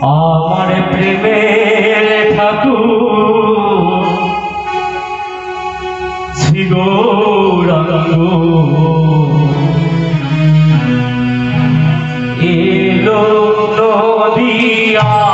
আমার প্রেমের ঠাকুর শ্রী গৌরাঙ্গ এলো নদিয়ায়।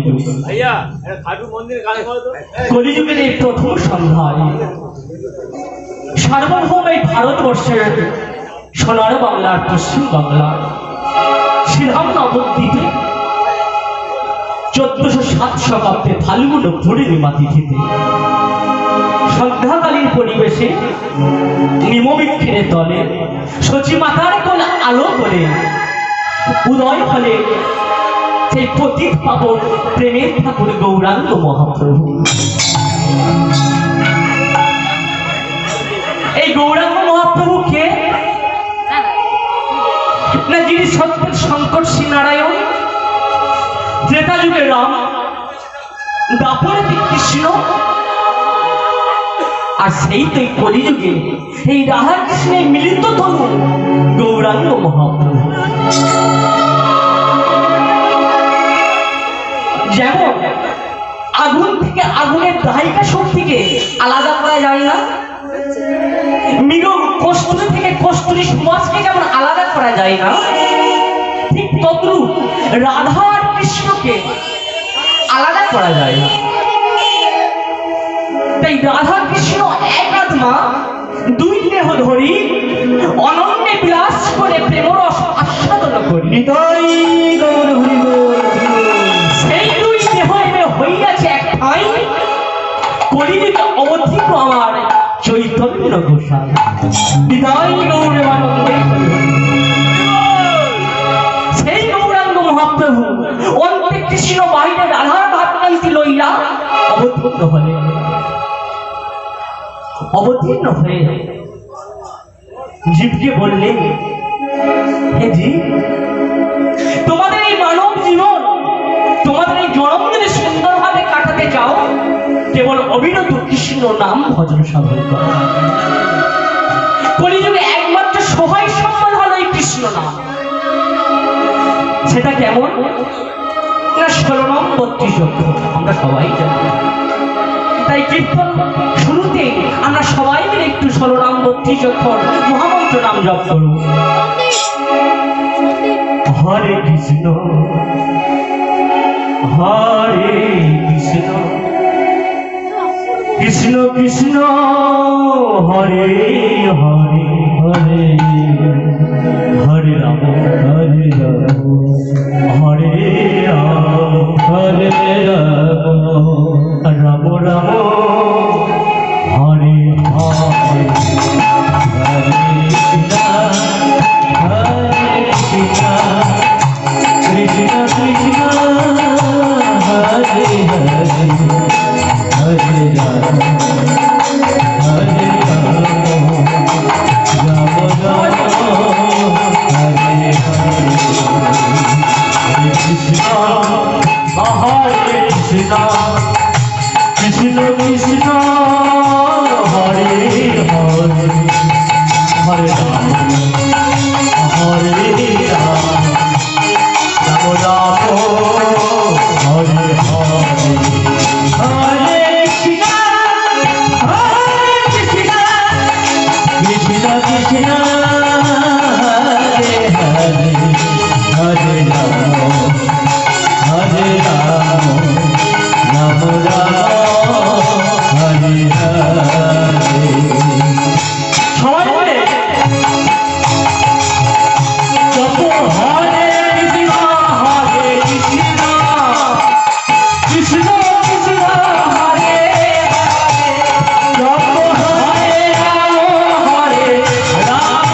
কলিযুগ। কলিযুগের এই প্রথম সন্ধ্যায় সার্বভৌম এই ভারতবর্ষের সোনার বাংলার পশ্চিম বাংলার শ্রীরাম নবদ্বীপে 1407 শতাব্দে ফাল্গুন পূর্ণিমা তিথিতে সন্ধ্যাকালীন পরিবেশে নিমবৃক্ষের তলে সচিমাতার কোল আলো করে উদয় হলে সেই পতিত পাবন প্রেমের ঠাকুর গৌরাঙ্গ মহাপ্রভু। এই গৌরাঙ্গ মহাপ্রভুকে না যিনি সত্যের শঙ্কর শ্রী নারায়ণ, ত্রেতা যুগে রাম, দাপরে কৃষ্ণ, আর সেই তো এই কলিযুগে এই রাধা কৃষ্ণের মিলিত তনু গৌরাঙ্গ মহাপ্রভু। যেমন আগুন থেকে আগুনের দাহিকা শক্তিকে আলাদা করা যায় না, মৃগ কস্তুরী থেকে কস্তুরী সুবাসকে যেমন আলাদা করা যায় না, ঠিক তদ্রূপ রাধা আর কৃষ্ণকে আলাদা করা যায় না। তাই রাধা কৃষ্ণ এক আত্মা দুই দেহ ধরি অনন্যে বিলাস করে প্রেমরস আস্বাদন করি। সেই দুই দেহ এনে হইয়াছে এক ঠাই, কলিযুগে অবতীর্ণ আমার চৈতন্য গোসাই। বিদায় গৌরবানন্দে সেই গৌরাঙ্গ মহাপ্রভু অন্তে কৃষ্ণ বাহিরে রাধার ভাবকান্তি লইয়া অবতীর্ণ হলে, অবতীর্ণ হয়ে জীবকে বললেন, হে জীব, তোমাদের এই মানব জীবন, তোমাদের এই জনম যদি সুন্দরভাবে কাটাতে চাও, কেবল অবিরত কৃষ্ণ নাম ভজন সাধন করো। কলিযুগে একমাত্র সহায় সম্বল হলো এই কৃষ্ণ নাম। সেটা কেমন না 16 নং 32 অক্ষর আমরা সবাই জানি। তাই কীর্তন শুরুতে আমরা সবাই মিলে একটু 16 নং 32 অক্ষর মহামন্ত্র নাম জপ করব। হরে কৃষ্ণ হরে কৃষ্ণ কৃষ্ণ কৃষ্ণ হরে হরে হরে হরে রাম হরে রাম হরে রাম হরে রাম রাম রাম হরে হরে হরে কৃষ্ণ হরে কৃষ্ণ কৃষ্ণ কৃষ্ণ হরে হরে হরে রাম হরে রাম রাম রাম হরে হরে হরে কৃষ্ণ হরে কৃষ্ণ কৃষ্ণ কৃষ্ণ হরে হরে হরে রাম হরে রাম রাম রাম হরে হরে হরে কৃষ্ণ কৃষ্ণ কৃষ্ণ হরে হরে হরে রাম হরে রাম রাম রাম হরে হরে। সবাই বলে জপ হরে কৃষ্ণ হরে কৃষ্ণ কৃষ্ণ কৃষ্ণ হরে হরে জপ হরে রাম হরে রাম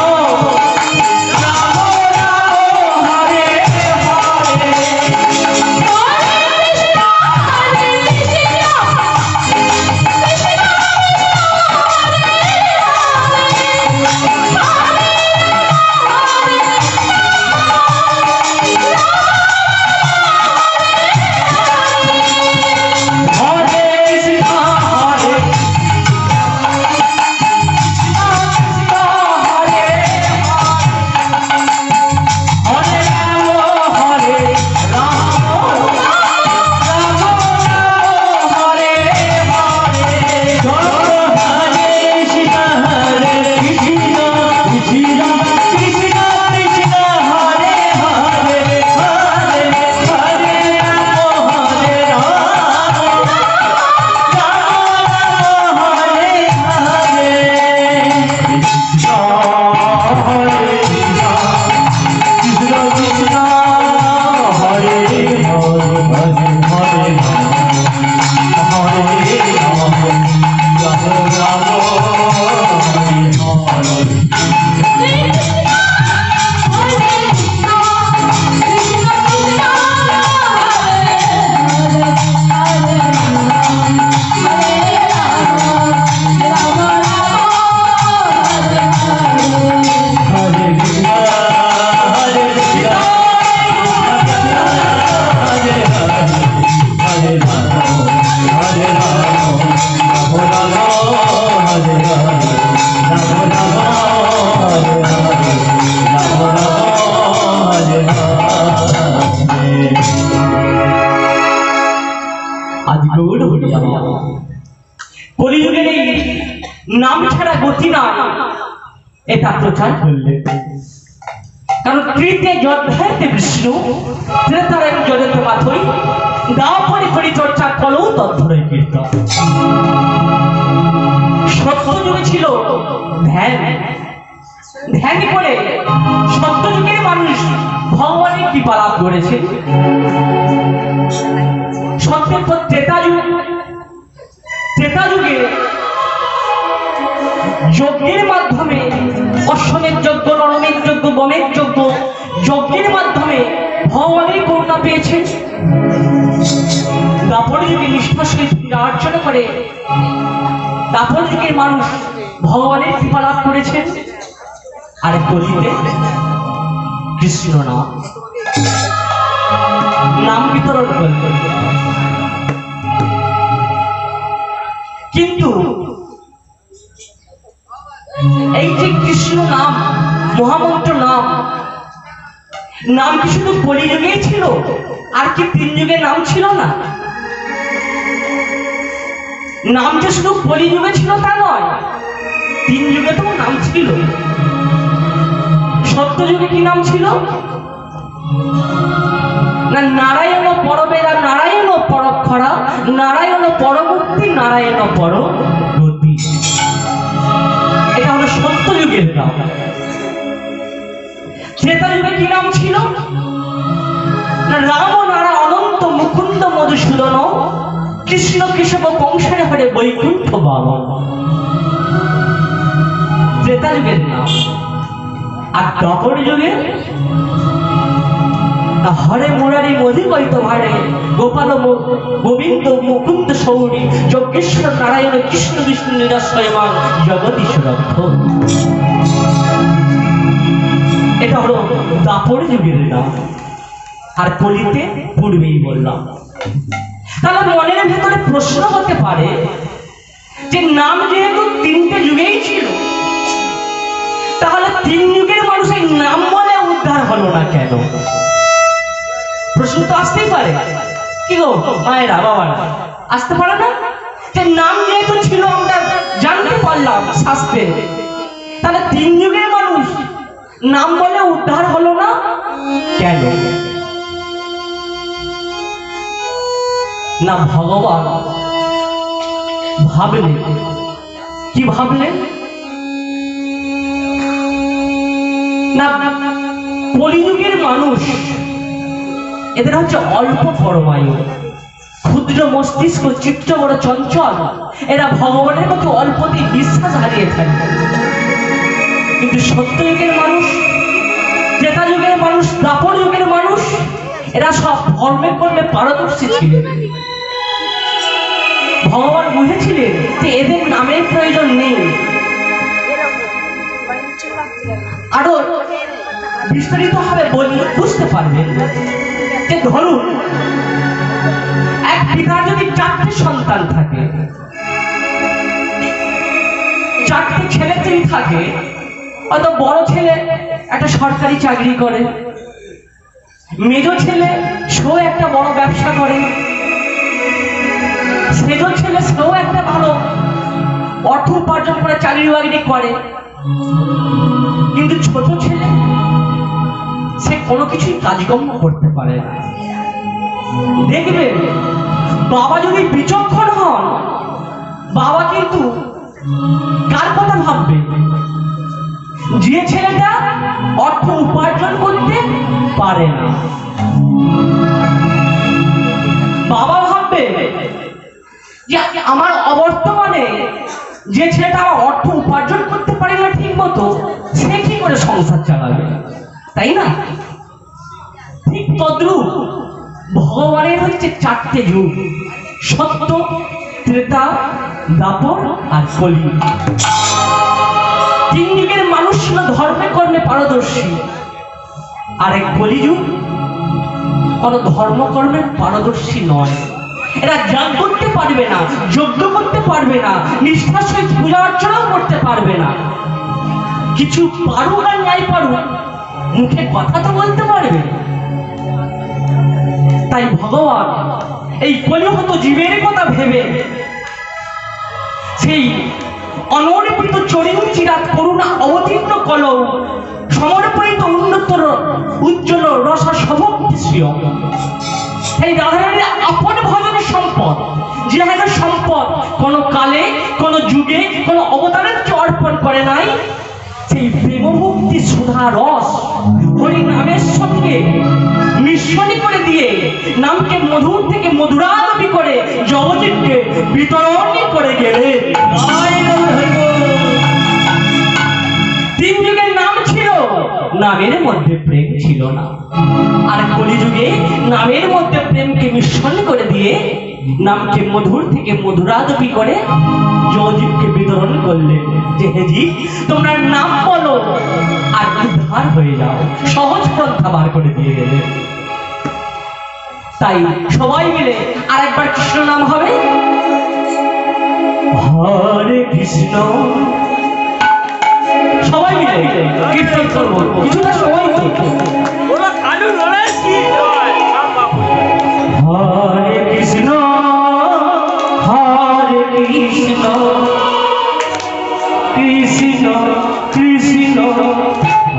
গতি না, এটা প্রচার করলেন। কারণ ত্রিতে যোদ্ধাতে বিষ্ণু, ত্রেতার এক জগতে মাথই, দাপরে পরিচর্চা কলৌ তদ্ধরে কীর্তন। সত্য যুগে ছিল ধ্যান, ধ্যান করে সত্য যুগের মানুষ ভগবানের কৃপা লাভ করেছে। সত্যের পর ত্রেতা যুগ, ত্রেতা যুগে যজ্ঞের মাধ্যমে, অশ্বমের যজ্ঞ, নরমের যজ্ঞ, বমের যজ্ঞ, যজ্ঞের মাধ্যমে ভগবানের করুণা পেয়েছে। দাপর যুগে নিষ্ঠার সহিত পূজা অর্চনা করে দাপর যুগের মানুষ ভগবানের কৃপা লাভ করেছে। আর কলিতে কৃষ্ণ নাম বিতরণ করলেন। কিন্তু এই যে কৃষ্ণ নাম, মহামন্ত্র নাম, নাম কি শুধু কলিযুগেই ছিল? আর কি 3 যুগে নাম ছিল না? নাম যে শুধু কলিযুগে ছিল তা নয়, 3 যুগে তো নাম ছিল। সত্য যুগে কি নাম ছিল না? নারায়ণ পরবেদা, নারায়ণ পরক্ষরা, নারায়ণ পরবর্তী, নারায়ণ পরগতি। এটা হলো সত্য যুগের নাম। ত্রেতা যুগে কি নাম ছিল না? রাম নারা অনন্ত মুকুন্দ মধুসূদন, কৃষ্ণ কেশব কংসের হরে বৈকুণ্ঠ বামন। ত্রেতা যুগের নাম। আর দ্বাপর যুগে হরে মুরারি মধুকৈত ভারে, গোপাল গোবিন্দ মুকুন্দ সৌরী, যজ্ঞেশ্বর নারায়ণ কৃষ্ণ বিষ্ণু নিরাশ্রয়মান জগদীশ রক্ষ। এটা হলো দ্বাপর যুগের নাম। আর কলিতে পূর্বেই বললাম। তাহলে মনের ভেতরে প্রশ্ন হতে পারে যে নাম যেহেতু 3টে যুগেই ছিল, তাহলে 3 যুগের মানুষ এই নাম বলে উদ্ধার হলো না কেন? প্রশ্ন তো আসতেই পারে। কি গো মায়েরা, বাবারা, আসতে পারে না? যে নাম যেহেতু ছিল, আমরা জানতে পারলাম শাস্ত্রে, তাহলে 3 যুগের মানুষ নাম বলে উদ্ধার হলো না কেন? না ভগবান ভাবলেন। কি ভাবলেন না? কলিযুগের মানুষ, এদের হচ্ছে অল্প পরমায়ু, ক্ষুদ্র মস্তিষ্ক, চিত্ত বড় চঞ্চল। এরা ভগবানের মতো অল্পতেই বিশ্বাস হারিয়ে থাকে। কিন্তু সত্যযুগের মানুষ, ত্রেতা যুগের মানুষ, দ্বাপর যুগের মানুষ, এরা সব ধর্মে কর্মে পারদর্শী ছিলেন। ভগবান বুঝেছিলেন যে এদের নামের প্রয়োজন নেই। আরো বিস্তারিত ভাবে বলি, বুঝতে পারবেন যে ধরুন এক পিতার যদি 4টে সন্তান থাকে, 4টে ছেলে যদি থাকে, হয়তো বড় ছেলে একটা সরকারি চাকরি করে, মেজ ছেলে সেও একটা বড় ব্যবসা করে, সেজ ছেলে সেও একটা ভালো অর্থ উপার্জন করে চাকরি বাকরি করে। কিন্তু ছোট ছেলে সে কোনো কিছুই কাজকর্ম করতে পারে না। দেখবেন বাবা যদি বিচক্ষণ হন, বাবা কিন্তু কার কথা ভাববে? যে ছেলেটা অর্থ উপার্জন করতে পারে না, বাবা ভাববে যে আমার অবর্তমানে যে ছেলেটা আমার অর্থ উপার্জন করতে পারে না ঠিক মতো, সে কি করে সংসার চালাবে, তাই না? ঠিক তদ্রূপ ভগবানের হচ্ছে 4টে যুগ: সত্য, ত্রেতা, দ্বাপর আর কলি। 3 যুগের মানুষ ছিল ধর্মে কর্মে পারদর্শী, আর এক কলিযুগ কোন ধর্মকর্মে পারদর্শী নয়। এরা যাগ করতে পারবে না, যজ্ঞ করতে পারবে না, নিষ্ঠার সহিত পূজা অর্চনাও করতে পারবে না। কিছু পারুক আর নাই পারুক, মুখে কথা তো বলতে পারবে। তাই ভগবান এই কলিহত জীবের কথা ভেবে সেই অনর্পিত চরিণ চিরাত করুণা অবতীর্ণ কলৌ সমর্পিত উন্নতর উজ্জ্বল রসা সভক্তি শ্রিয়। এই রাধারানীর আপন ভজনের সম্পদ, যে সম্পদ কোনো কালে কোনো যুগে কোনো অবতারের অর্পণ করে নাই, সেই প্রেমভক্তি সুধা রস হরি নামের সঙ্গে মিশ্রণী করে দিয়ে নামকে মধুর থেকে মধুরানবী করে জগৎকে বিতরণ করে গেলে। তিন যুগের নাম ছিল, নামের মধ্যে প্রেম ছিল না। আর কলিযুগে নামের মধ্যে প্রেমকে মিশ্রণ করে দিয়ে নামকে মধুর থেকে মধুরানবী করে জগৎকে বিতরণ করলেন যে হে জি তোমরা নাম বলো আর উদ্ধার হয়ে যাও, সহজ পন্থা বার করে দিয়ে গেলে। তাই সবাই মিলে আরেকবার কৃষ্ণ নাম হবে হরে কৃষ্ণ। সবাই মিলে কীর্তন করবো কিছুটা সময়। হরে কৃষ্ণ হরে কৃষ্ণ কৃষ্ণ কৃষ্ণ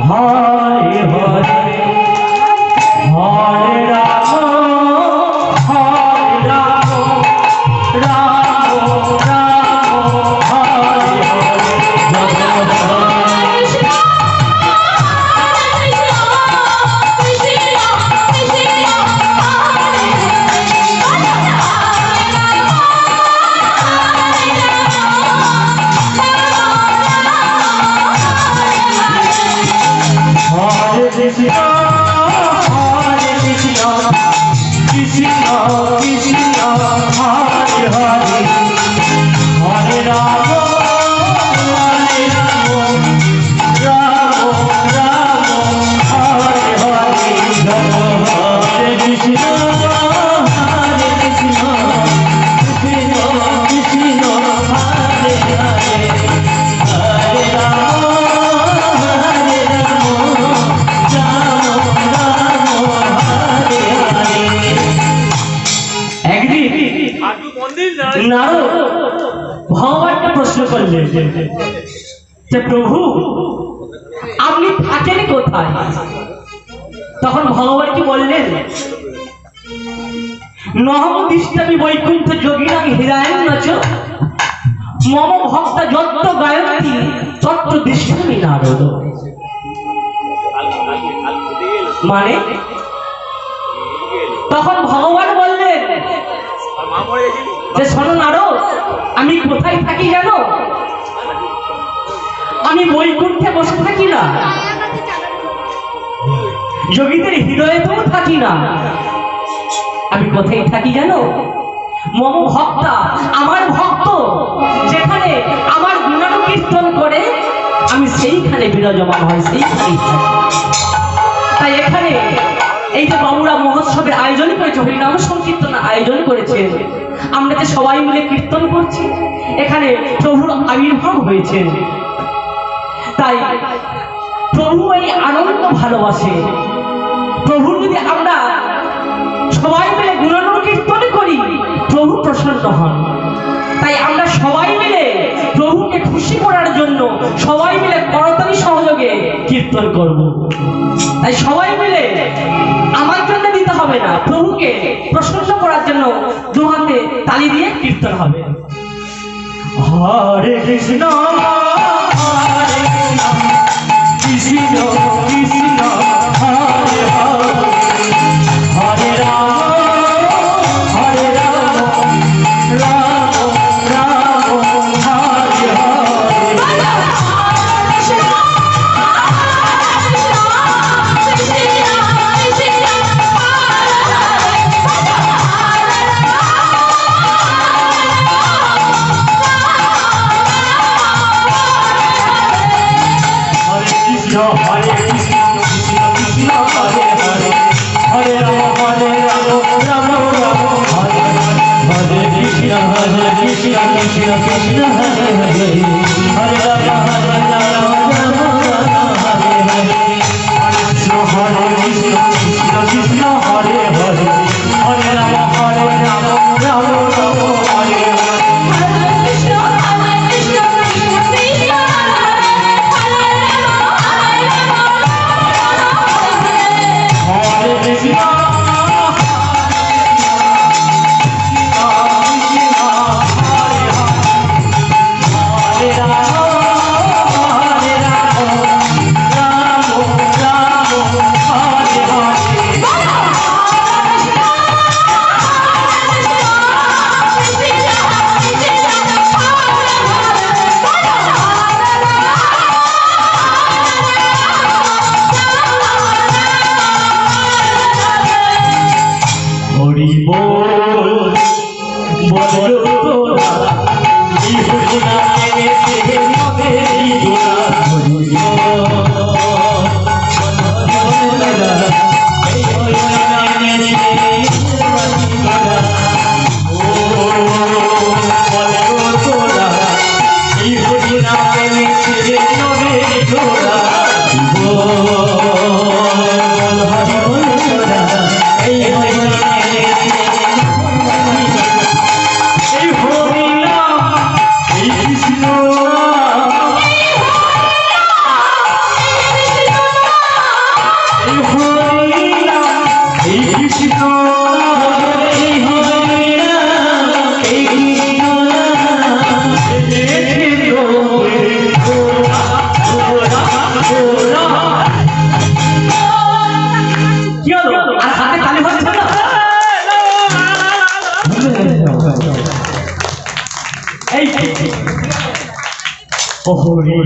হরে হরে হরে রাম হরে রাম রাম রাম হরে হরে। ভগবানকে প্রশ্ন করলেন যে প্রভু আপনি থাকেন কোথায়? তখন ভগবান কি বললেন, নহম দিষ্টামি বৈকুণ্ঠ যোগিনাং হৃদয়ং নচ মম ভক্তা যত্র গায়ন্তি তত্র দিষ্টামি নারদ। মানে তখন ভগবান বললেন যে শোনো নারদ, আমি কোথায় থাকি জানো? আমি বৈকুণ্ঠে বসে থাকি না, যোগীদের হৃদয়েতেও থাকি না। আমি কোথায় থাকি জানো? মম ভক্তা, আমার ভক্ত যেখানে আমার গুণানুকীর্তন করে আমি সেইখানে বিরাজমান হয়, সেইখানেই থাকি। তাই এখানে এই যে বাবুরা মহোৎসবের আয়োজন করেছে, হরিনাম সংকীর্তন আয়োজন করেছে, আমরা যে সবাই মিলে কীর্তন করছি, এখানে প্রভুর আবির্ভাব হয়েছে। তাই প্রভু এই আনন্দ ভালোবাসে। প্রভু যদি আমরা সবাই মিলে গুণানুকীর্তন করি, প্রভু প্রসন্ন হন। তাই আমরা সবাই মিলে প্রভুকে খুশি করার জন্য সবাই মিলে করতালি সহযোগে কীর্তন করব। তাই সবাই মিলে আমার জন্য দিতে হবে না, প্রভুকে প্রসন্ন করার জন্য দু হাতে তালি দিয়ে কীর্তন হবে। হরে কৃষ্ণ হরে কৃষ্ণ কৃষ্ণ হরে হরে হরে রাম হরে রাম রাম রাম হরে হরে। Oh হরি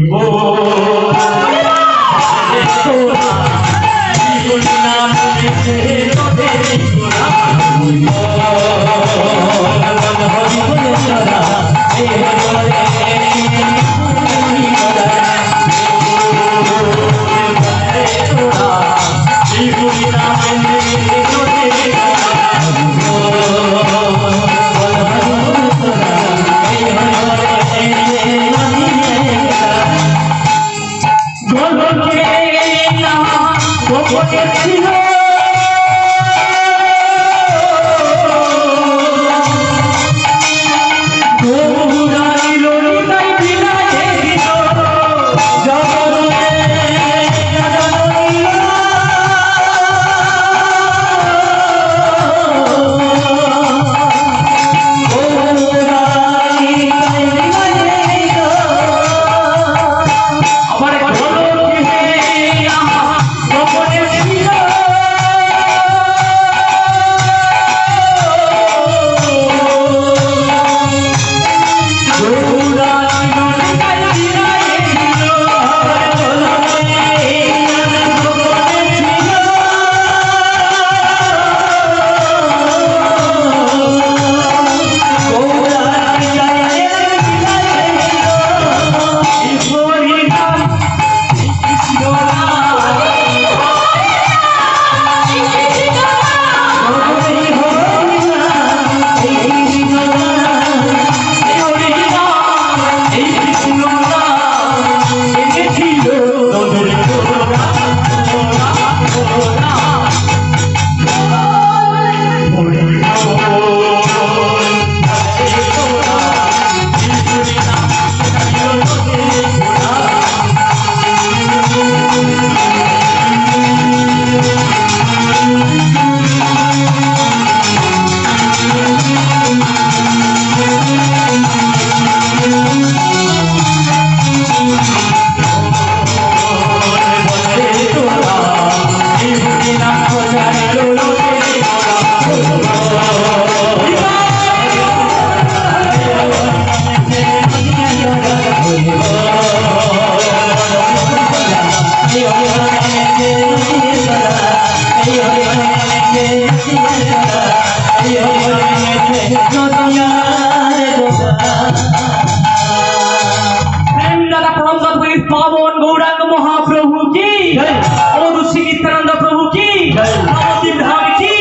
पावन गौरांग महाप्रभु की अवधूत श्री नित्यानंद प्रभु की नवद्वीप धाम की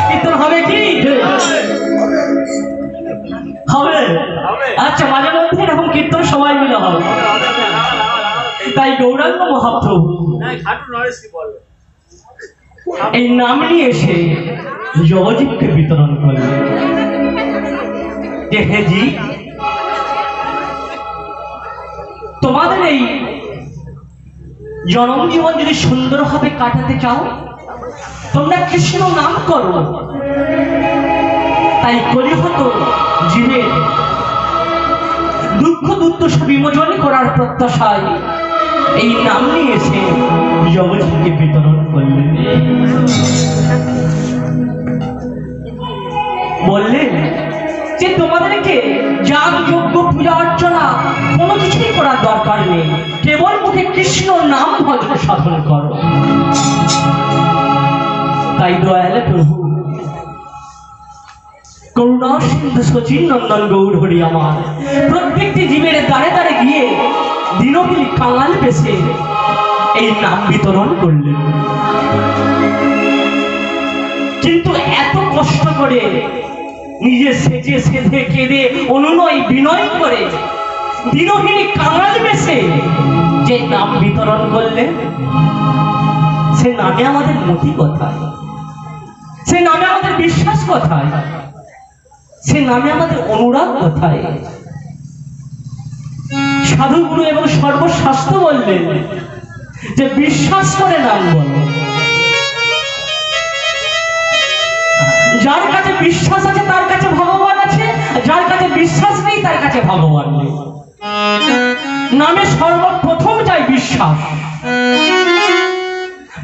कीर्तन হবে কি হবে আচ্ছা মাঝে মধ্যে এরকম কীর্তন সবাই মিলে হবে তাই গৌরাঙ্গ মহাপ্রভু এই নাম নিয়ে এসে জগজীবকে বিতরণ করলেন যে হে জি তোমাদের এই জনম জীবন যদি সুন্দরভাবে কাটাতে চাও তোমরা কৃষ্ণ নাম করো তাই কলিহত জীবের দুঃখ দুর্দশা বিমোচন করার প্রত্যাশায় এই নাম নিয়ে এসে জগৎকে বিতরণ করলেন বললেন যে তোমাদেরকে যাগ যজ্ঞ পূজা অর্চনা কোনো কিছুই করার দরকার নেই কেবল মুখে কৃষ্ণ নাম ভজন সাধন করো তাই দয়াল প্রভু করুণা সিন্ধু সচিন নন্দন গৌর হরি আমার প্রত্যেকটি জীবের দ্বারে দ্বারে গিয়ে দিনবিলি কাঙাল বেশে এই নাম বিতরণ করলেন কিন্তু এত কষ্ট করে নিজে সেজে সেজে কেঁদে অনুনয় বিনয় করে দিনহিনী কাঙাল বেশে যে নাম বিতরণ করলেন সে নামে আমাদের মতি কোথায় সে নামে আমাদের বিশ্বাস কোথায় সে নামে আমাদের অনুরাগ কোথায় সাধুগুরু এবং সর্বশাস্ত্র বললেন যে বিশ্বাস করে নাম বলো যার কাছে বিশ্বাস আছে তার কাছে ভগবান আছে যার কাছে বিশ্বাস নেই তার কাছে ভগবান নেই নামে সর্বপ্রথম চাই বিশ্বাস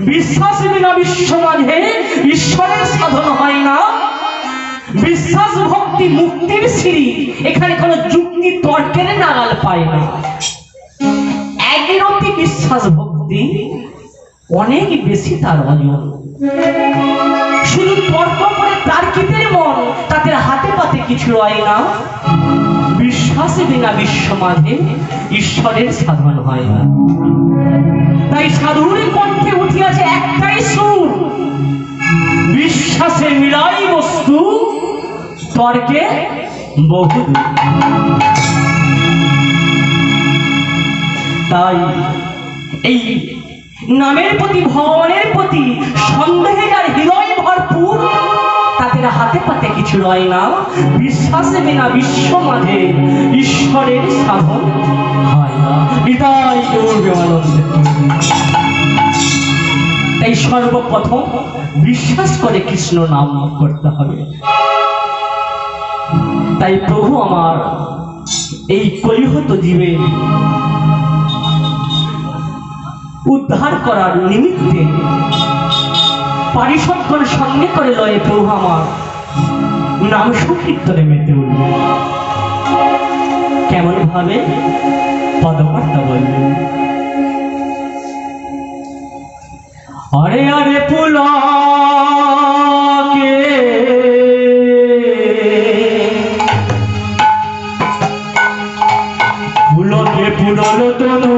বিশ্বাস বিনা বিশ্ব মাঝে ঈশ্বরের সাধন হয় না বিশ্বাস ভক্তি মুক্তির সিঁড়ি এখানে কোনো যুক্তি তর্কের নাগাল পায় না বিশ্বাস ভক্তি অনেক বেশি তার অজন। শুধু তর্ক করে তার্কিতের মন, তাদের হাতে পাতে কিছু হয় না। বিশ্বাস বিনা বিশ্ব মাঝে ঈশ্বরের সাধন হয় না। তাই সাধুর কণ্ঠে উঠিয়াছে একটাই সুর, বিশ্বাসে মিলাই বস্তু, তর্কে বহু। তাই এই নামের প্রতি, ভগবানের প্রতি সন্দেহে যার হৃদয় ভরপুর, তাদের হাতে পাতে কিছু রয় না। বিশ্বাসে বিনা বিশ্ব মাঝে ঈশ্বরের সাধন হয় না। বিদায় গৌরবানন্দে। তাই সর্বপ্রথম বিশ্বাস করে কৃষ্ণ নাম করতে হবে। তাই প্রভু আমার এই কলিহত জীবে উদ্ধার করার নিমিত্তে পারিষদগণ সঙ্গে করে লয়ে প্রভু আমার নাম সংকীর্তনে মেতে উঠবে। কেমন ভাবে পদবার্তা বলবে, আরে আরে পুলকে পুলকে পুরল তনু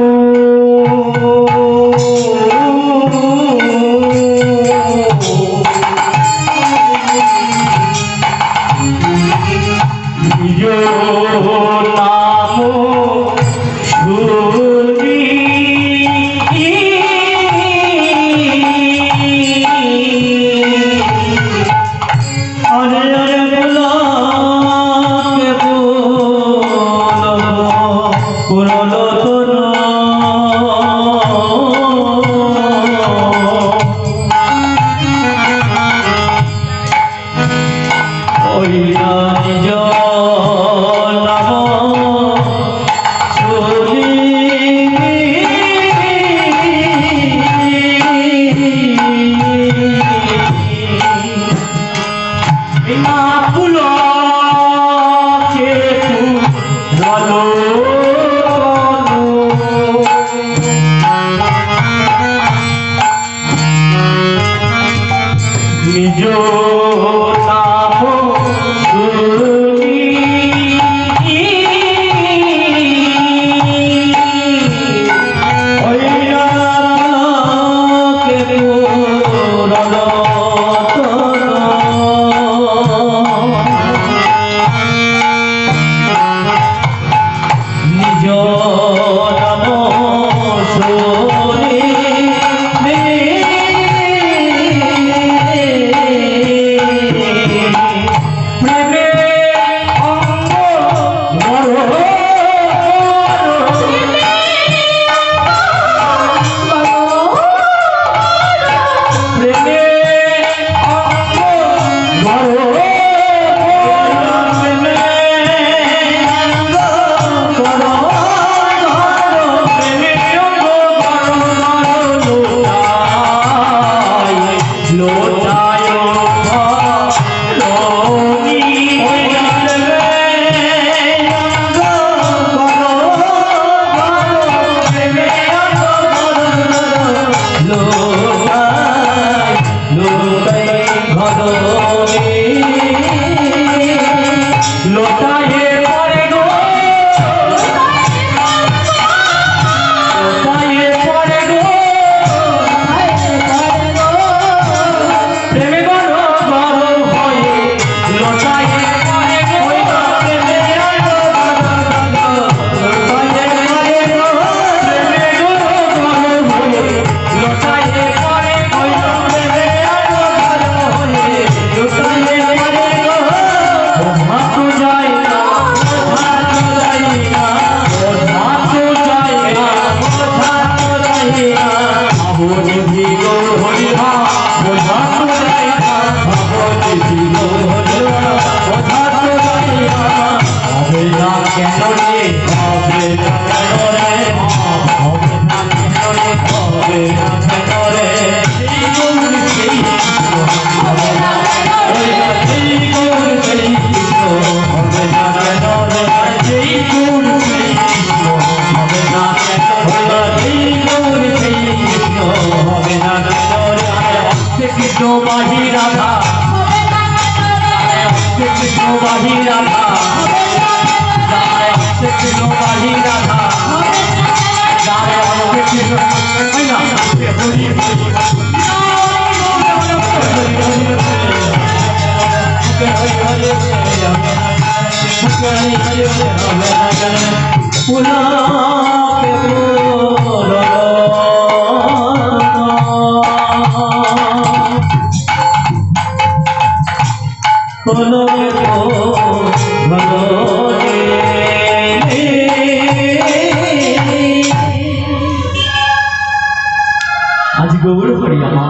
आज गौर हरियामा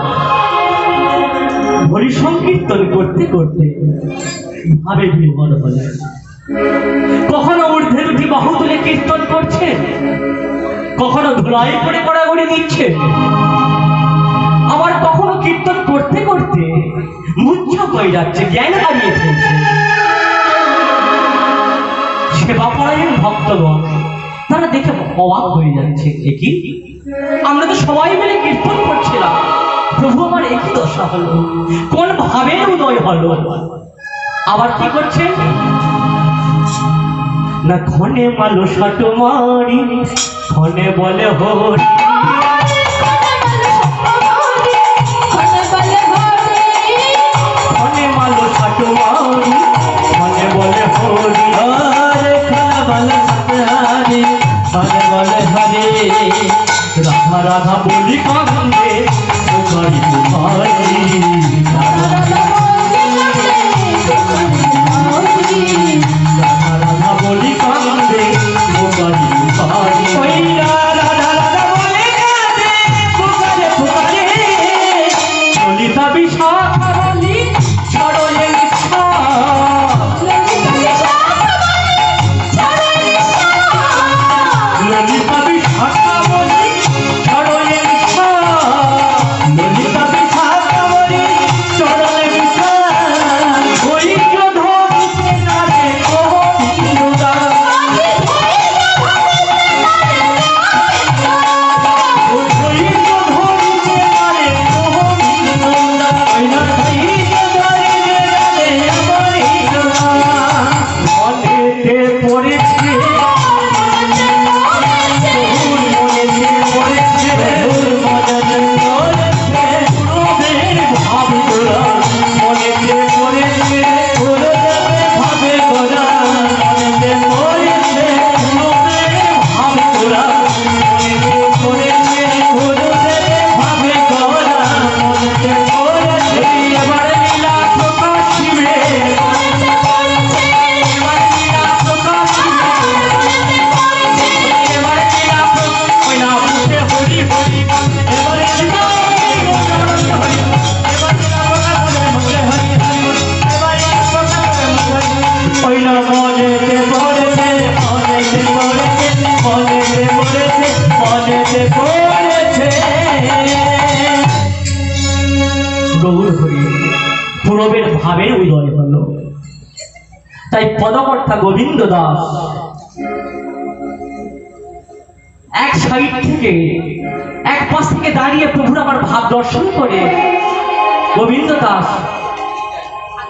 हरि संकीर्तन करते करते भावे विभोर हलेन कखनो ऊर्ध्वे उठी बाहु तुले कीर्तन करছেন कखनो धुलाई पड़े गड़ागड़ी दिচ্ছেন আবার কখনো কীর্তন করতে করতে মূর্ছা হয়ে যাচ্ছে জ্ঞান হারিয়ে ফেলছে সেবা পরায়ণ ভক্তগণ তারা দেখে অবাক হয়ে যাচ্ছে কি আমরা তো সবাই মিলে কীর্তন করছিলাম প্রভু আমার একই দশা হলো কোন ভাবে উদয় হলো আবার কি করছেন না ক্ষণে মালো ষাট মারি ক্ষণে বলে হরি ক্ষণে মালো ষাট মারি ক্ষণে বলে হরি हरे खला बल सतहरी हरे बल हरे राधा राधा बोली कांदे तुम्हारी तुम्हारी राधा राधा बोली कांदे तुम्हारी तुम्हारी राधा राधा बोली कांदे पुकारे पुकारे ललिता विशाखा बोली छोड़ो ये निशा ललिता विशाखा बोली छोड़ो ये निशा ललिता विशाखा बोली छोड़ो ये निशा कोई जो धोनी के नारे को हिंदुदा कोई जो धोनी के नारे को हिंदुदा कोई ना कोई जो धोनी के नारे हमारी हिंदुदा मने ते पड़ेছে গৌর হরি পূরবের ভাবের উদয় হলো তাই পদকর্তা গোবিন্দ দাস এক সাইড থেকে এক পাশ থেকে দাঁড়িয়ে প্রভুর আমার ভাব দর্শন করে গোবিন্দ দাস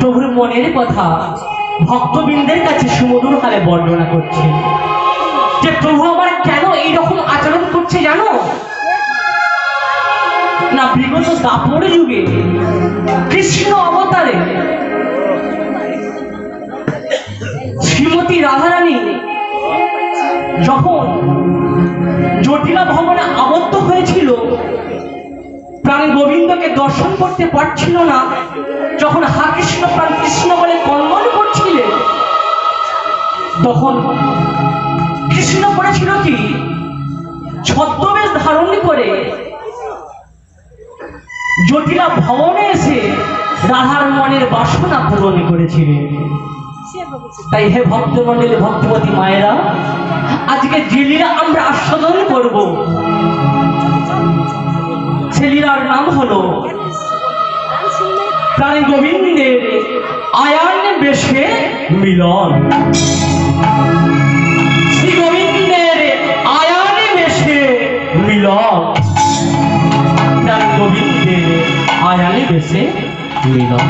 প্রভুর মনের কথা ভক্তবৃন্দের কাছে সুমধুর হারে বর্ণনা করছে যে প্রভু আমার কেন এইরকম আচরণ করছে জানো না বিগত দাপর যুগে কৃষ্ণ অবতারে শ্রীমতী রাধারানী যখন জটিলা ভবনে আবদ্ধ হয়েছিল প্রাণ গোবিন্দকে দর্শন করতে পারছিল না যখন হা কৃষ্ণ প্রাণ কৃষ্ণ বলে কলমল করছিলেন তখন কৃষ্ণ করেছিল কি ছদ্মবেশ ধারণ করে জটিলা ভবনে এসে রাধার মনের বাসনা পূরণ করেছিলেন তাই হে ভক্তমণ্ডলী ভক্তবতী মায়েরা আজকে যে লীলা আমরা আস্বাদন করব সে লীলার নাম হলো প্রাণ গোবিন্দের আয়ান বেশে মিলন শ্রী গোবিন্দের আয়ান বেশে মিলন প্রাণ গোবিন্দের আয়ান বেশে মিলন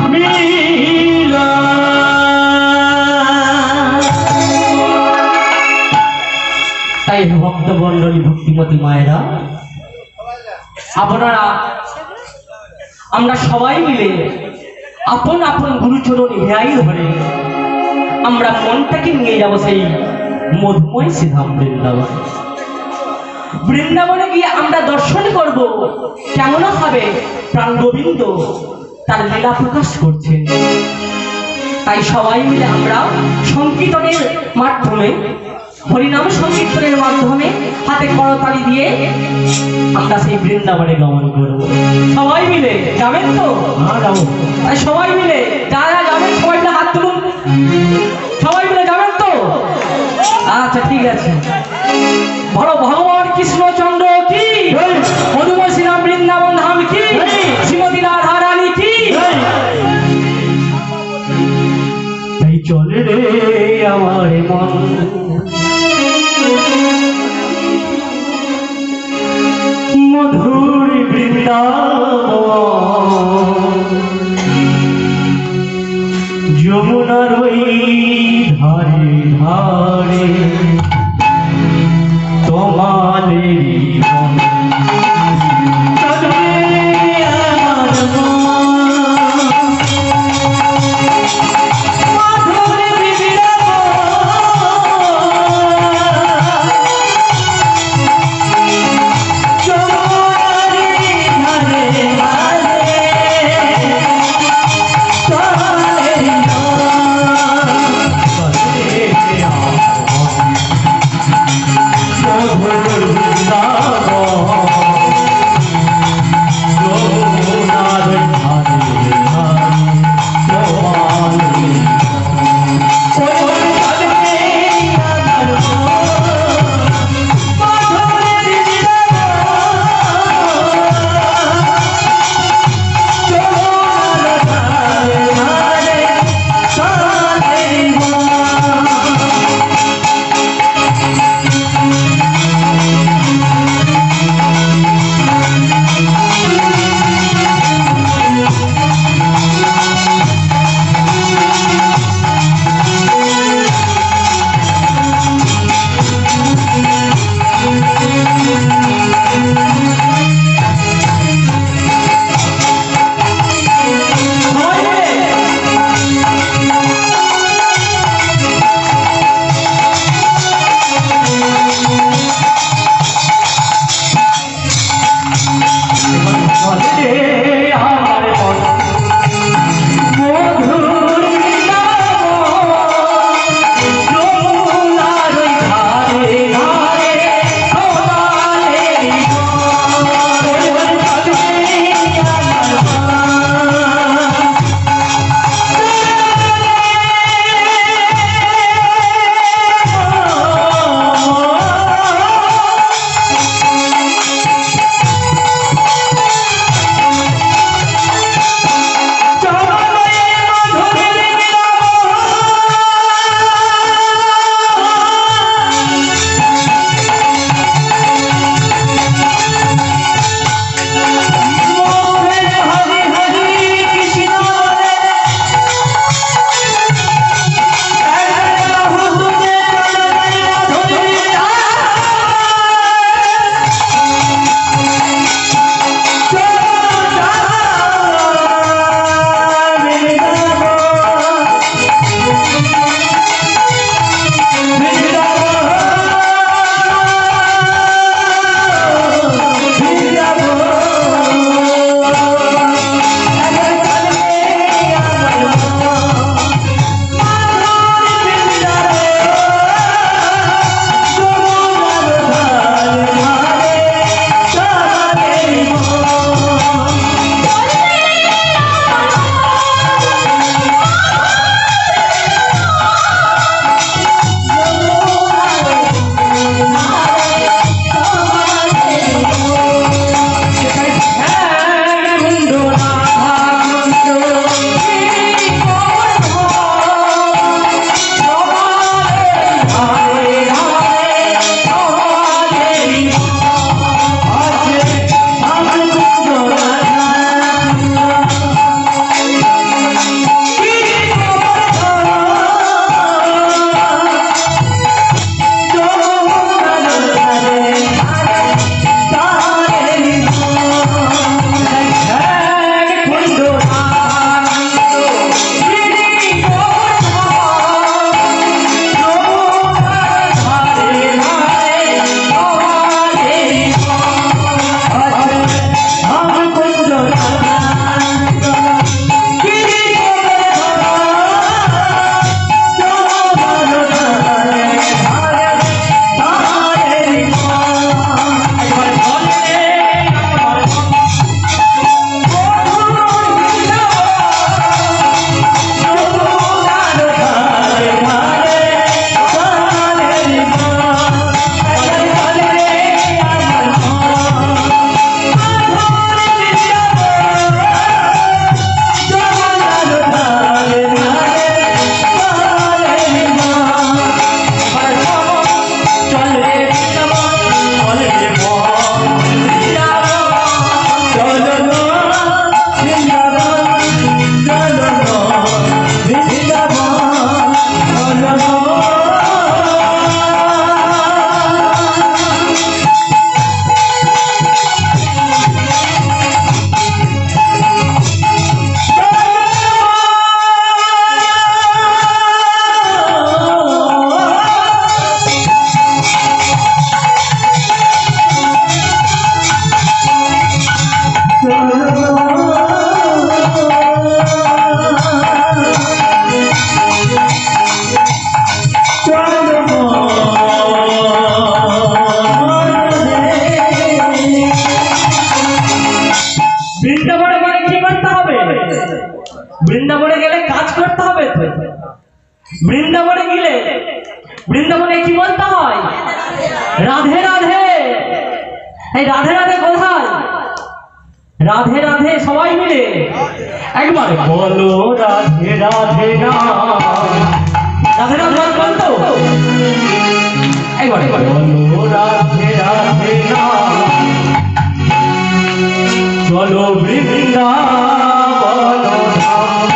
তাই ভক্তমণ্ডলী ভক্তিমতী মায়েরা আপনারা আমরা সবাই মিলে আপন আপন গুরুচরণ হেয়াই ধরে আমরা মনটাকে নিয়ে যাব সেই মধুময় শ্রীধাম বৃন্দাবন। বৃন্দাবনে গিয়ে আমরা দর্শন করব কেমন হবে প্রাণ গোবিন্দ তার লীলা প্রকাশ করছেন। তাই সবাই মিলে আমরা সংকীর্তনের মাধ্যমে হরিনাম সংকীর্তনের মাধ্যমে হাতে করতালি দিয়ে আমরা সেই বৃন্দাবনে গমন করব। সবাই মিলে যাবেন তো? তাই সবাই মিলে যারা যাবেন সবাই মিলে হাত তুলুন। সবাই মিলে যাবেন তো? আচ্ছা ঠিক আছে। বড় ভগবান কৃষ্ণচন্দ্র কি, মধুময় শ্রীরাম বৃন্দাবন ধাম কি, শ্রীমতী রাধা রানী কি। তাই চলে রে আমার মন মধুর বৃন্দাবন, যমুনার ওই ধারে ধারে তোমাদের মন। চলে আমার মন বৃন্দাবনে গেলে কাজ করতে হবে তো। বৃন্দাবনে গেলে বৃন্দাবনে কি বলতে হয়? রাধে রাধে। এই রাধে রাধে কোথায়? রাধে রাধে সবাই মিলে একবার বলো রাধে রাধে না। রাধে রাধে বলতো একবার বলো রাধে রাধে না। চলো বৃন্দাবন ধাম।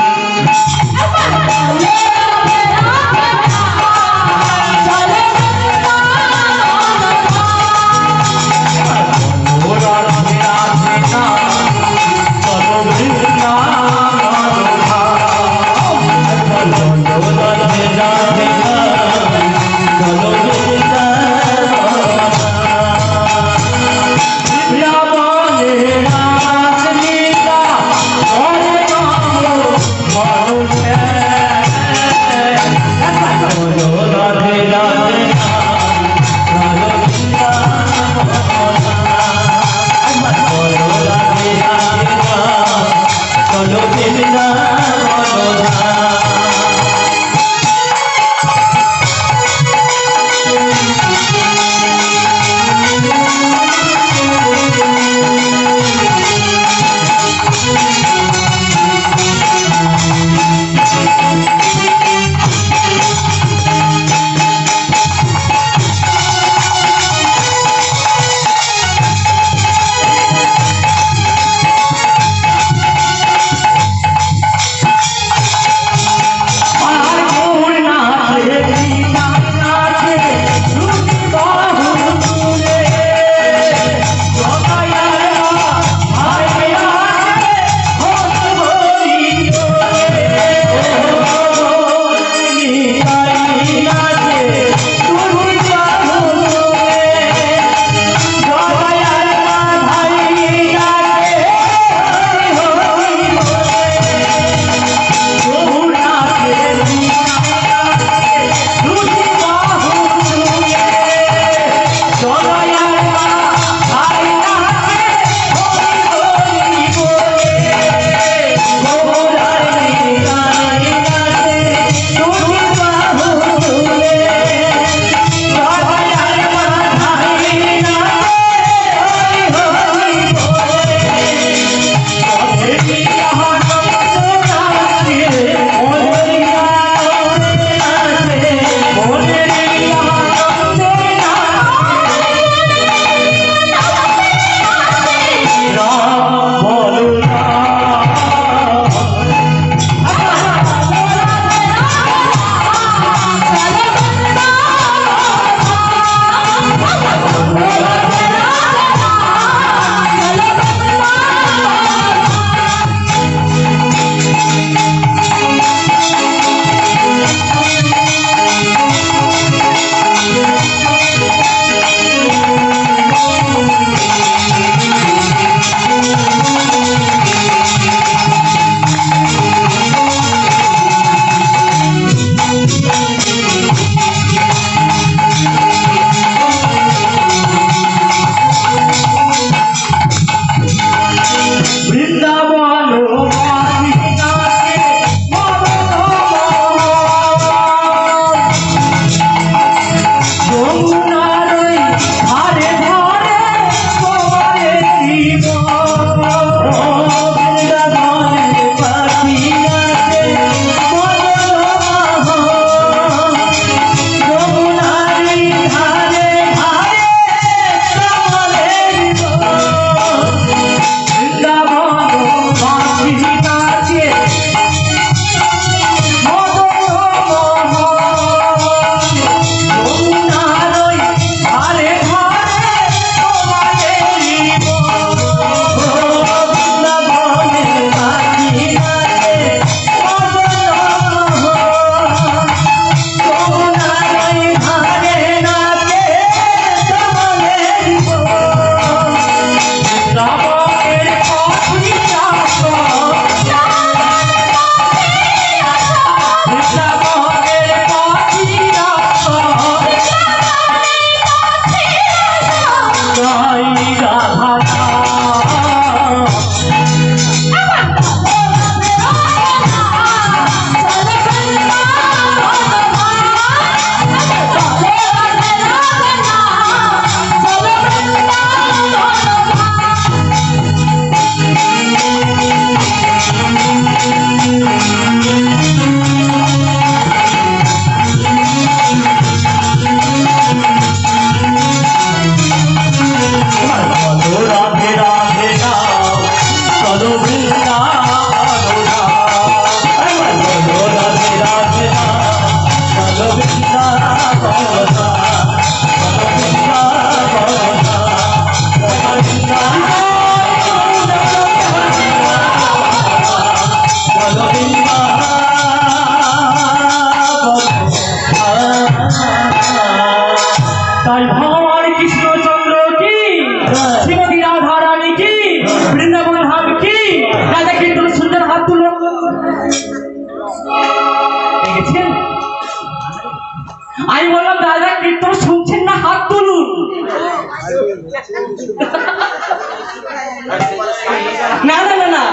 না না না না,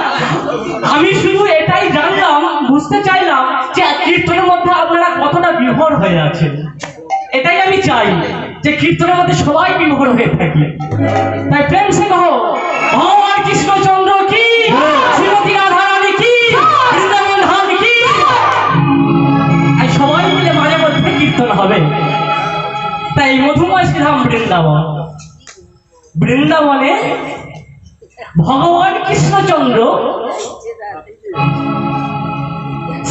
আমি শুধু এটাই জানলাম, বুঝতে চাইলাম যে কীর্তনের মধ্যে আপনারা কতটা বিভোর হয়ে আছেন। এটাই আমি চাই যে কীর্তনের মধ্যে সবাই বিভোর হয়ে থাকি। তাই প্রেম সে কহ ভগবান কৃষ্ণচন্দ্র কি, শ্রীমতী রাধা রানী কি, বৃন্দাবন ধাম কি। আর সবাই মিলে মাঝে মধ্যে কীর্তন হবে। তাই মধুময় শ্রীধাম বৃন্দাবন, বৃন্দাবনে ভগবান কৃষ্ণচন্দ্র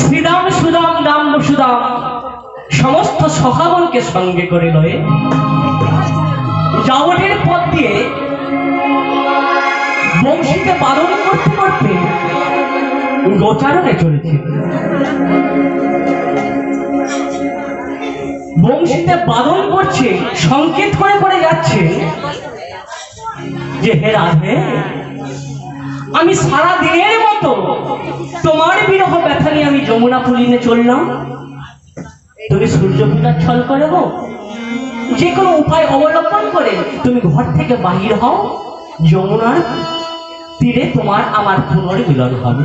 শ্রীদাম সুদাম দাম সুদাম সমস্ত সখাগণকে সঙ্গে করে লয়ে যাবটের পথ দিয়ে বংশীতে বাদন করতে করতে গোচারণে চলেছে। বংশীতে বাদন করছে, সংকেত করে করে যাচ্ছে যে হে রাধে, আমি সারা দিনের মতো তোমার বিরহ ব্যথা নিয়ে আমি যমুনা পুলিনে চললাম, তুমি সূর্য পূজার ছল করে হো, যে কোনো উপায় অবলম্বন করে তুমি ঘর থেকে বাহির হও, যমুনার তীরে তোমার আমার পুনর্মিলন হবে।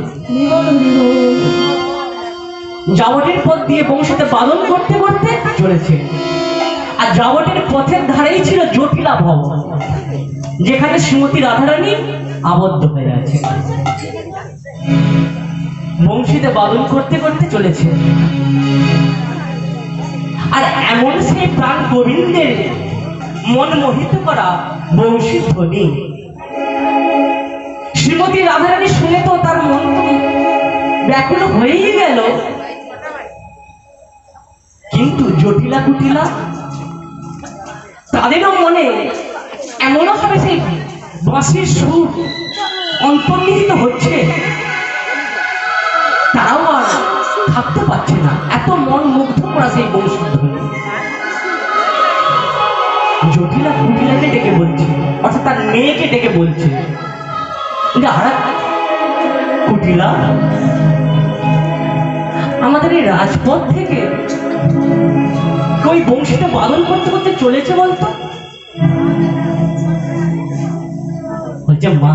যাবটের পথ দিয়ে বংশীতে বাদন করতে করতে চলেছে। আর যাবটের পথের ধারেই ছিল জটিলা ভবন, যেখানে শ্রীমতী রাধারানী আবদ্ধ হয়ে আছে। বংশীতে বাদন করতে করতে চলেছে। আর এমন সেই প্রাণ গোবিন্দের মন মোহিত করা বংশী ধ্বনি শ্রীমতী রাধারানী শুনে তো তার মন ব্যাকুল হয়েই গেল। কিন্তু জটিলা কুটিলা তাদেরও মনে এমনও ভাবে সেই বাঁশির সুর অন্তর্নিহিত হচ্ছে, তারাও আর থাকতে পারছে না, এত মন মুগ্ধ করা সেই বংশী ধ্বনি। জটিলা কুটিলাকে ডেকে বলছে, অর্থাৎ তার মেয়েকে ডেকে বলছে, কুটিলা, আমাদের এই রাজপথ থেকে ওই বংশীটা বাদন করতে করতে চলেছে বলতো। বলছে মা,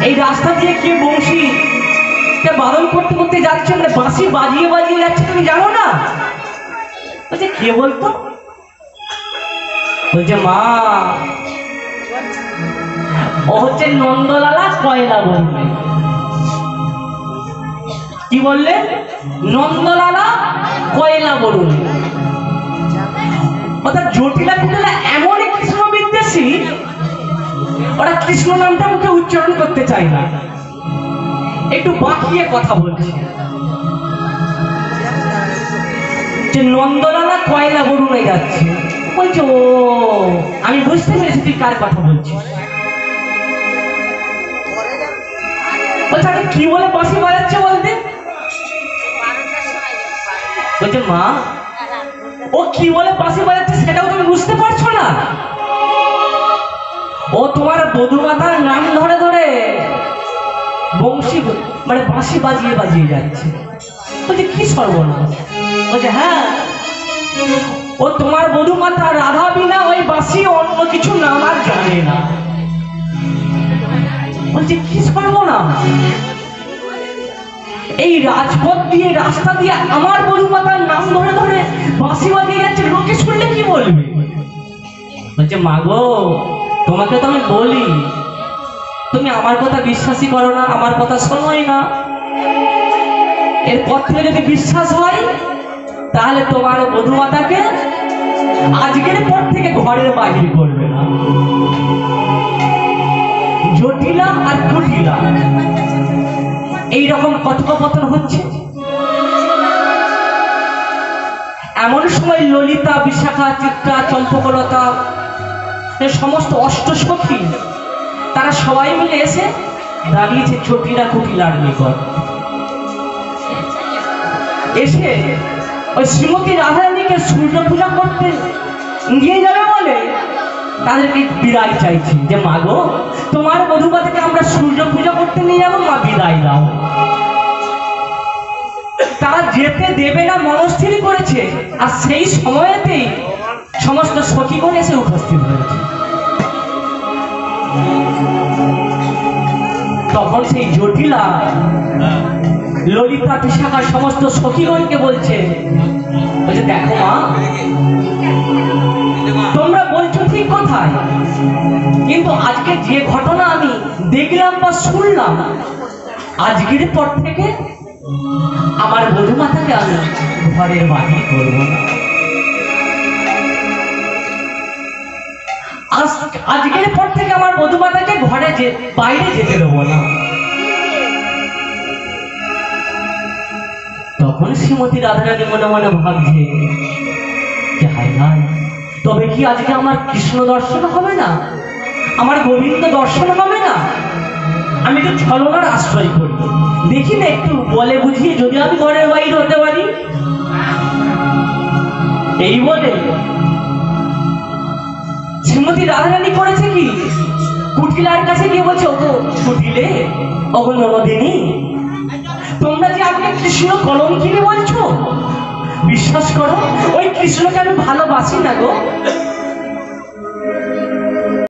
এই রাস্তা দিয়ে কি বংশী বাদন করতে করতে যাচ্ছে, মানে বাঁশি বাজিয়ে বাজিয়ে যাচ্ছে, তুমি জানো না? বলছে কে বলতো? বলছে মা, ও হচ্ছে নন্দলালা কয়লা বলবে। কি বললে? নন্দলালা কয়লা বলুন। অর্থাৎ জটিলা কুটিলা এমন কৃষ্ণ বিদ্বেষী, ওরা কৃষ্ণ নামটা মুখে উচ্চারণ করতে চায় না, একটু বাঁকিয়ে কথা বলছে যে নন্দলালা কয়লা বলুনে যাচ্ছে। বলছে ও, আমি বুঝতে পেরেছি তুই কার কথা বলছিস। বলছে আমি কি বলে বাঁশি বাজাচ্ছে বলতে? বলছে মা, ও কি বলে বাঁশি বাজাচ্ছে সেটাও তুমি বুঝতে পারছো না? ও তোমার বধূ মাতার নাম ধরে ধরে বংশী মানে বাঁশি বাজিয়ে বাজিয়ে যাচ্ছে। বলছে কি সর্বনাশ? বলছে হ্যাঁ, ও তোমার বধূ মাতা রাধা বিনা ওই বাঁশি অন্য কিছু নাম আর জানে না। বলছে কি সর্বনাশ? এই রাজপথ দিয়ে রাস্তা দিয়ে আমার বধূ মাতার নাম ধরে ধরে বাঁশি বাজিয়ে যাচ্ছে, লোকে শুনলে কি বলবে? বলছে মা গো, তোমাকে তো আমি বলি, তুমি আমার কথা বিশ্বাসই করো না, আমার কথা শোনোই না। এরপর থেকে যদি বিশ্বাস হয় তাহলে তোমার বধূ মাতাকে আজকের পর থেকে ঘরের বাহির করবে না। জটিলা আর কুটিলা এইরকম কথোপকথন হচ্ছে। এমন সময় ললিতা, বিশাখা, চিত্রা, চম্পকলতা সমস্ত অষ্টসখী তারা সবাই মিলে এসে দাঁড়িয়েছে জটিলা কুটিলার নিকট। এসে ওই শ্রীমতী রাধারানীকে সূর্য পূজা করতে নিয়ে যাবে বলে তাদেরকে বিদায় চাইছি যে মা গো, তোমার বধূপাতিকে আমরা সূর্য পূজা করতে নিয়ে যাবো, মা বিদায় দাও। তারা যেতে দেবে না মনস্থির করেছে। আর সেই সময়তেই সমস্ত সখীগণ এসে উপস্থিত হয়েছে। তখন সেই জটিলা ললিতা বিশাখা সমস্ত সখীগণকে বলছে, দেখো মা, তোমরা বলছো ঠিক কথাই, কিন্তু আজকে যে ঘটনা আমি দেখলাম বা শুনলাম, আজকের পর থেকে আমার বধূমাতাকে আমি ঘরের বাহির করবো না। আজকের পর থেকে আমার বধূমাতাকে ঘরে বাইরে যেতে দেবো না। তখন শ্রীমতী রাধারানী মনে মনে ভাবছে যে হায় হায়, তবে কি আজকে আমার কৃষ্ণ দর্শন হবে না, আমার গোবিন্দ দর্শন হবে না? আমি তো ছলনার আশ্রয় করি, দেখি না একটু বলে বুঝিয়ে যদি আমি ঘরের বাইরে হতে পারি। এই বলে শ্রীমতী রাধারানী করেছে কি, কুটিলার কাছে গিয়ে বলছে, ওগো কুটিলে, ওগো ননদিনী, তোমরা যে আমাকে কৃষ্ণ কলঙ্কিনী বলছো, বিশ্বাস করো ওই কৃষ্ণকে আমি ভালোবাসি না গো।